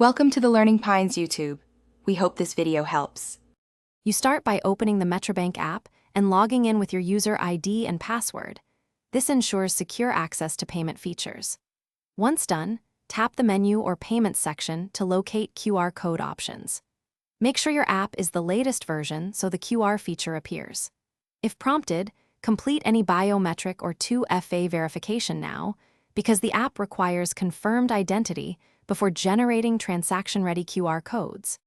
Welcome to the Learning Pines YouTube. We hope this video helps. You start by opening the Metrobank app and logging in with your user ID and password. This ensures secure access to payment features. Once done, tap the menu or payments section to locate QR code options. Make sure your app is the latest version so the QR feature appears. If prompted, complete any biometric or 2FA verification now, because the app requires confirmed identity before generating transaction-ready QR codes.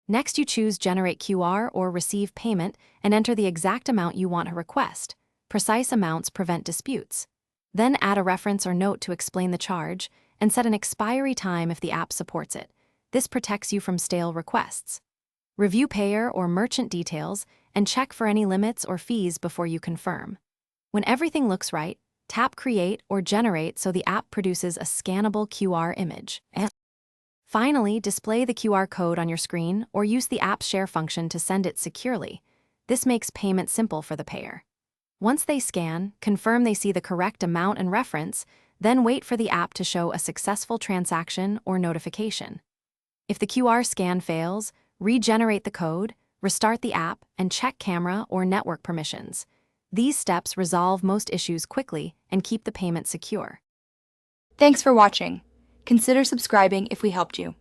Next, you choose Generate QR or Receive Payment and enter the exact amount you want to request. Precise amounts prevent disputes. Then add a reference or note to explain the charge and set an expiry time if the app supports it. This protects you from stale requests. Review payer or merchant details and check for any limits or fees before you confirm. When everything looks right, tap Create or Generate so the app produces a scannable QR image. Finally, display the QR code on your screen or use the app's share function to send it securely. This makes payment simple for the payer. Once they scan, confirm they see the correct amount and reference, then wait for the app to show a successful transaction or notification. If the QR scan fails, regenerate the code, restart the app, and check camera or network permissions. These steps resolve most issues quickly and keep the payment secure. Thanks for watching. Consider subscribing if we helped you.